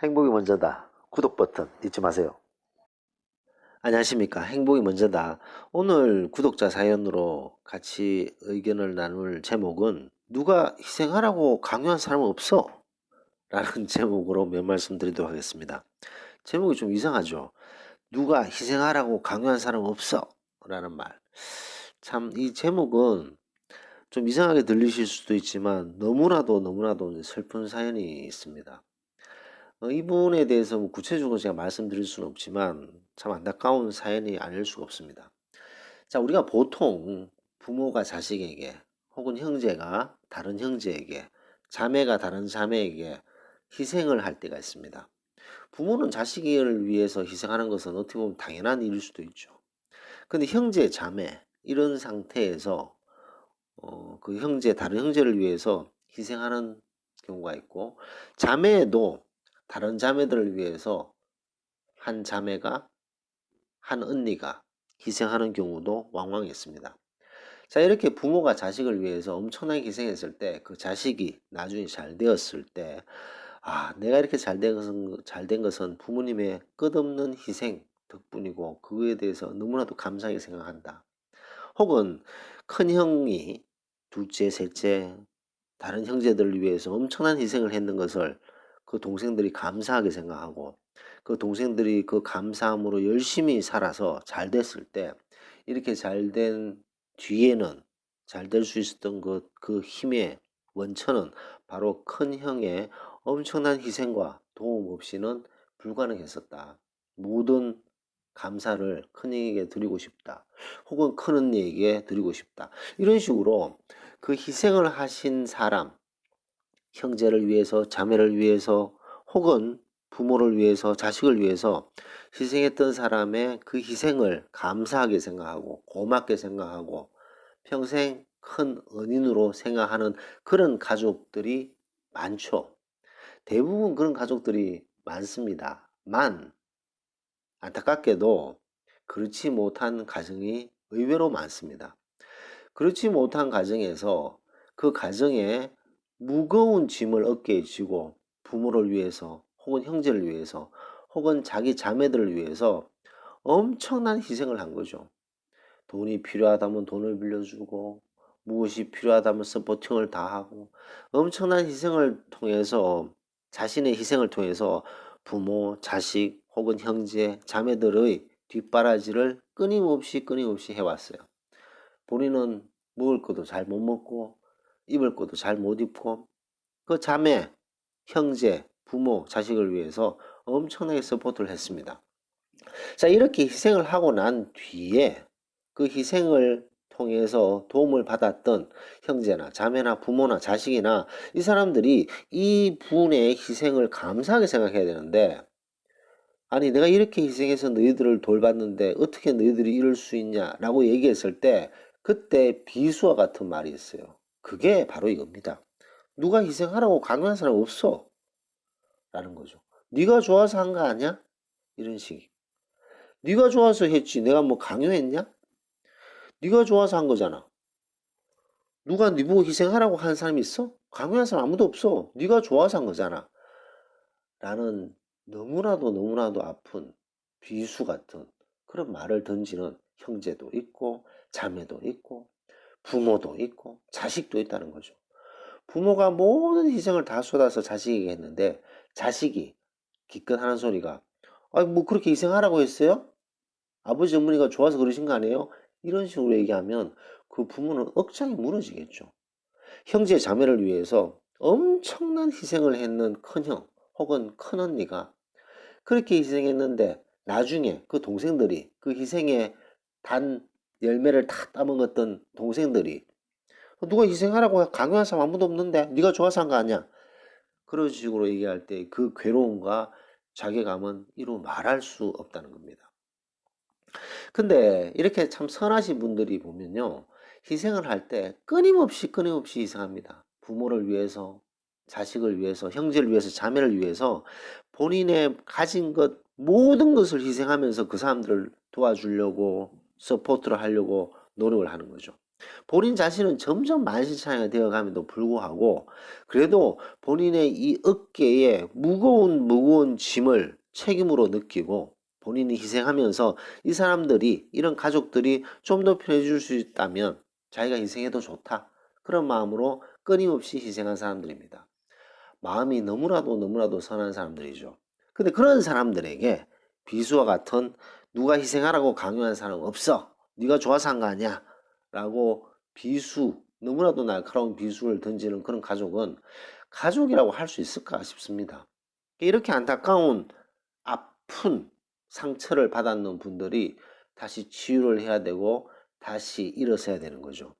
행복이 먼저다. 구독 버튼 잊지 마세요. 안녕하십니까. 행복이 먼저다. 오늘 구독자 사연으로 같이 의견을 나눌 제목은 누가 희생하라고 강요한 사람은 없어 라는 제목으로 몇 말씀 드리도록 하겠습니다. 제목이 좀 이상하죠. 누가 희생하라고 강요한 사람은 없어 라는 말. 참 이 제목은 좀 이상하게 들리실 수도 있지만 너무나도 슬픈 사연이 있습니다. 이분에 대해서 뭐 구체적으로 제가 말씀드릴 수는 없지만 참 안타까운 사연이 아닐 수가 없습니다. 자, 우리가 보통 부모가 자식에게 혹은 형제가 다른 형제에게 자매가 다른 자매에게 희생을 할 때가 있습니다. 부모는 자식을 위해서 희생하는 것은 어떻게 보면 당연한 일일 수도 있죠. 근데 형제, 자매 이런 상태에서 그 형제, 다른 형제를 위해서 희생하는 경우가 있고 자매에도 다른 자매들을 위해서 한 자매가 한 언니가 희생하는 경우도 왕왕 있습니다. 자, 이렇게 부모가 자식을 위해서 엄청나게 희생했을 때 그 자식이 나중에 잘 되었을 때 내가 이렇게 잘된 것은 부모님의 끝없는 희생 덕분이고 그거에 대해서 너무나도 감사하게 생각한다. 혹은 큰 형이 둘째, 셋째 다른 형제들을 위해서 엄청난 희생을 했는 것을 그 동생들이 감사하게 생각하고 그 동생들이 그 감사함으로 열심히 살아서 잘 됐을 때 이렇게 잘 된 뒤에는 잘 될 수 있었던 그 힘의 원천은 바로 큰 형의 엄청난 희생과 도움 없이는 불가능했었다. 모든 감사를 큰 형에게 드리고 싶다. 혹은 큰 언니에게 드리고 싶다. 이런 식으로 그 희생을 하신 사람, 형제를 위해서, 자매를 위해서, 혹은 부모를 위해서, 자식을 위해서 희생했던 사람의 그 희생을 감사하게 생각하고, 고맙게 생각하고, 평생 큰 은인으로 생각하는 그런 가족들이 많죠. 대부분 그런 가족들이 많습니다. 안타깝게도 그렇지 못한 가정이 의외로 많습니다. 그렇지 못한 가정에서 그 가정에 무거운 짐을 어깨에 지고 부모를 위해서 혹은 형제를 위해서 혹은 자기 자매들을 위해서 엄청난 희생을 한 거죠. 돈이 필요하다면 돈을 빌려주고 무엇이 필요하다면 서포팅을 다 하고 엄청난 희생을 통해서 자신의 희생을 통해서 부모, 자식 혹은 형제, 자매들의 뒷바라지를 끊임없이 해왔어요. 본인은 먹을 것도 잘 못 먹고 입을 것도 잘 못 입고 그 자매, 형제, 부모, 자식을 위해서 엄청나게 서포트를 했습니다. 자, 이렇게 희생을 하고 난 뒤에 그 희생을 통해서 도움을 받았던 형제나 자매나 부모나 자식이나 이 사람들이 이 분의 희생을 감사하게 생각해야 되는데 아니 내가 이렇게 희생해서 너희들을 돌봤는데 어떻게 너희들이 이럴 수 있냐라고 얘기했을 때 그때 비수와 같은 말이 있어요. 그게 바로 이겁니다. 누가 희생하라고 강요한 사람 없어 라는 거죠. 네가 좋아서 한 거 아니야? 이런 식. 네가 좋아서 했지 내가 뭐 강요했냐? 네가 좋아서 한 거잖아. 누가 네 보고 희생하라고 한 사람이 있어? 강요한 사람 아무도 없어. 네가 좋아서 한 거잖아. 라는 너무나도 아픈 비수 같은 그런 말을 던지는 형제도 있고 자매도 있고 부모도 있고 자식도 있다는 거죠. 부모가 모든 희생을 다 쏟아서 자식에게 했는데 자식이 기껏 하는 소리가 뭐 그렇게 희생하라고 했어요? 아버지 어머니가 좋아서 그러신 거 아니에요? 이런 식으로 얘기하면 그 부모는 억장이 무너지겠죠. 형제 자매를 위해서 엄청난 희생을 했는 큰형 혹은 큰언니가 그렇게 희생했는데 나중에 그 동생들이 그 희생의 단 열매를 다 따먹었던 동생들이 누가 희생하라고 강요한 사람 아무도 없는데 네가 좋아서 한 거 아니야? 그런 식으로 얘기할 때 그 괴로움과 자괴감은 이루 말할 수 없다는 겁니다. 근데 이렇게 참 선하신 분들이 보면요. 희생을 할 때 끊임없이 희생합니다. 부모를 위해서, 자식을 위해서, 형제를 위해서, 자매를 위해서 본인의 가진 것 모든 것을 희생하면서 그 사람들을 도와주려고 서포트를 하려고 노력을 하는 거죠. 본인 자신은 점점 만신창이가 되어감에도 불구하고 그래도 본인의 이 어깨에 무거운 짐을 책임으로 느끼고 본인이 희생하면서 이 사람들이 이런 가족들이 좀 더 편해질 수 있다면 자기가 희생해도 좋다. 그런 마음으로 끊임없이 희생한 사람들입니다. 마음이 너무나도 선한 사람들이죠. 근데 그런 사람들에게 비수와 같은 누가 희생하라고 강요한 사람 없어. 네가 좋아서 한 거 아니야. 라고 비수, 너무나도 날카로운 비수를 던지는 그런 가족은 가족이라고 할 수 있을까 싶습니다. 이렇게 안타까운 아픈 상처를 받았는 분들이 다시 치유를 해야 되고 다시 일어서야 되는 거죠.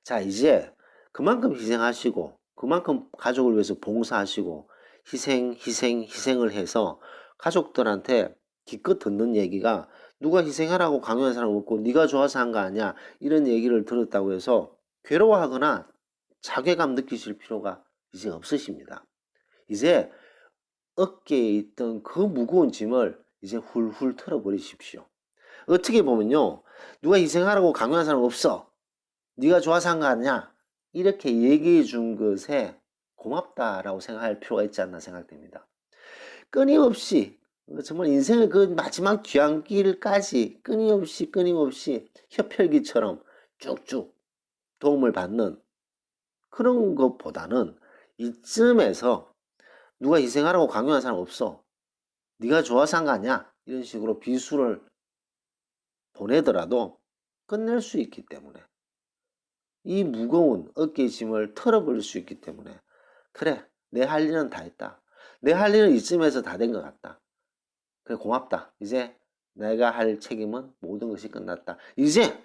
자, 이제 그만큼 희생하시고 그만큼 가족을 위해서 봉사하시고 희생을 해서 가족들한테 기껏 듣는 얘기가 누가 희생하라고 강요한 사람 없고 네가 좋아서 한 거 아니야 이런 얘기를 들었다고 해서 괴로워하거나 자괴감 느끼실 필요가 이제 없으십니다. 이제 어깨에 있던 그 무거운 짐을 이제 훌훌 털어버리십시오. 어떻게 보면요, 누가 희생하라고 강요한 사람 없어. 네가 좋아서 한 거 아니야. 이렇게 얘기해 준 것에 고맙다라고 생각할 필요가 있지 않나 생각됩니다. 끊임없이 정말 인생의 그 마지막 귀향길까지 끊임없이 협혈기처럼 쭉쭉 도움을 받는 그런 것보다는 이쯤에서 누가 희생하라고 강요한 사람 없어. 네가 좋아서 한 거 아니야. 이런 식으로 비수를 보내더라도 끝낼 수 있기 때문에 이 무거운 어깨의 짐을 털어버릴 수 있기 때문에 그래, 내 할 일은 다 했다. 내 할 일은 이쯤에서 다 된 것 같다. 그래, 고맙다. 이제 내가 할 책임은 모든 것이 끝났다. 이제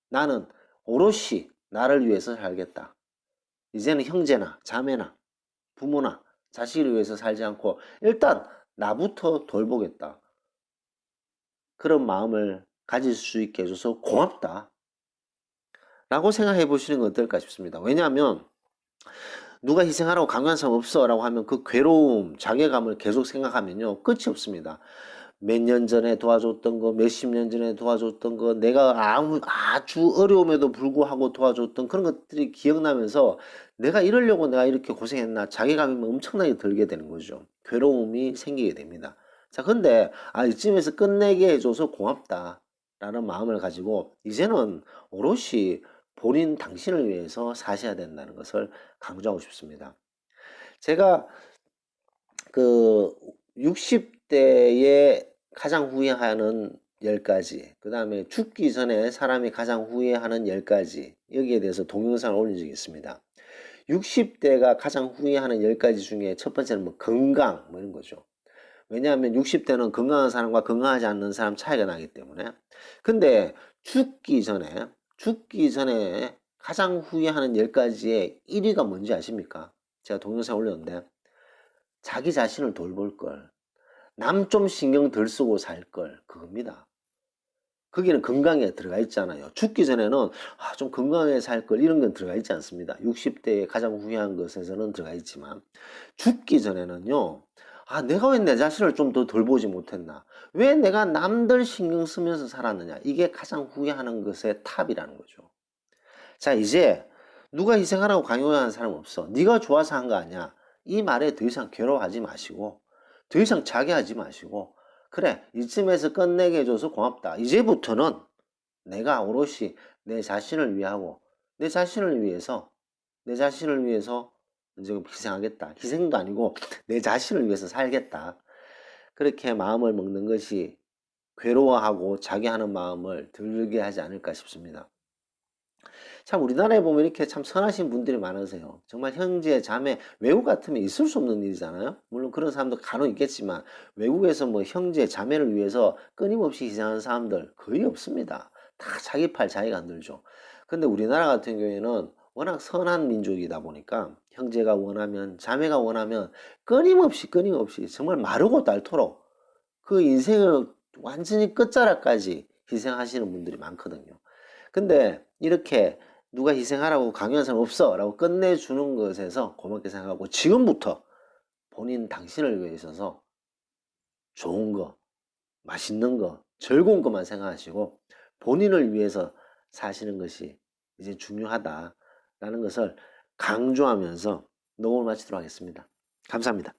나는 오롯이 나를 위해서 살겠다. 이제는 형제나 자매나 부모나 자식을 위해서 살지 않고 일단 나부터 돌보겠다. 그런 마음을 가질 수 있게 해줘서 고맙다. 라고 생각해 보시는 건 어떨까 싶습니다. 왜냐하면 누가 희생하라고 강요한 사람 없어 라고 하면 그 괴로움, 자괴감을 계속 생각하면요 끝이 없습니다. 몇 년 전에 도와줬던 거, 몇십 년 전에 도와줬던 거, 내가 아주 어려움에도 불구하고 도와줬던 그런 것들이 기억나면서 내가 이러려고 내가 이렇게 고생했나 자괴감이 엄청나게 들게 되는 거죠. 괴로움이 생기게 됩니다. 자, 근데 이쯤에서 끝내게 해줘서 고맙다 라는 마음을 가지고 이제는 오롯이 본인 당신을 위해서 사셔야 된다는 것을 강조하고 싶습니다. 제가 그 60대에 가장 후회하는 10가지, 그 다음에 죽기 전에 사람이 가장 후회하는 10가지, 여기에 대해서 동영상을 올린 적이 있습니다. 60대가 가장 후회하는 10가지 중에 첫 번째는 뭐 건강, 뭐 이런 거죠. 왜냐하면 60대는 건강한 사람과 건강하지 않는 사람 차이가 나기 때문에. 근데 죽기 전에 가장 후회하는 10가지의 1위가 뭔지 아십니까? 제가 동영상 올렸는데, 자기 자신을 돌볼 걸, 남 좀 신경 덜 쓰고 살 걸, 그겁니다. 거기는 건강에 들어가 있잖아요. 죽기 전에는 좀 건강하게 살 걸, 이런 건 들어가 있지 않습니다. 60대에 가장 후회한 것에서는 들어가 있지만 죽기 전에는요, 내가 왜 내 자신을 좀 더 돌보지 못했나, 왜 내가 남들 신경 쓰면서 살았느냐, 이게 가장 후회하는 것의 탑이라는 거죠. 자, 이제 누가 희생하라고 강요하는 사람 없어. 네가 좋아서 한 거 아니야. 이 말에 더 이상 괴로워하지 마시고 더 이상 자괴하지 마시고 그래, 이쯤에서 끝내게 해줘서 고맙다. 이제부터는 내가 오롯이 내 자신을 위하고 내 자신을 위해서 이제 희생하겠다. 희생도 아니고 내 자신을 위해서 살겠다. 그렇게 마음을 먹는 것이 괴로워하고 자괴하는 마음을 들게 하지 않을까 싶습니다. 참 우리나라에 보면 이렇게 참 선하신 분들이 많으세요. 정말 형제, 자매, 외국 같으면 있을 수 없는 일이잖아요. 물론 그런 사람도 간혹 있겠지만 외국에서 뭐 형제, 자매를 위해서 끊임없이 희생하는 사람들 거의 없습니다. 다 자기 팔 자기가 흔들죠. 근데 우리나라 같은 경우에는 워낙 선한 민족이다 보니까 형제가 원하면, 자매가 원하면 끊임없이 정말 마르고 닳도록 그 인생을 완전히 끝자락까지 희생하시는 분들이 많거든요. 근데 이렇게 누가 희생하라고 강요한 사람 없어 라고 끝내주는 것에서 고맙게 생각하고 지금부터 본인 당신을 위해 있어서 좋은 거, 맛있는 거, 즐거운 것만 생각하시고 본인을 위해서 사시는 것이 이제 중요하다라는 것을 강조하면서 녹음을 마치도록 하겠습니다. 감사합니다.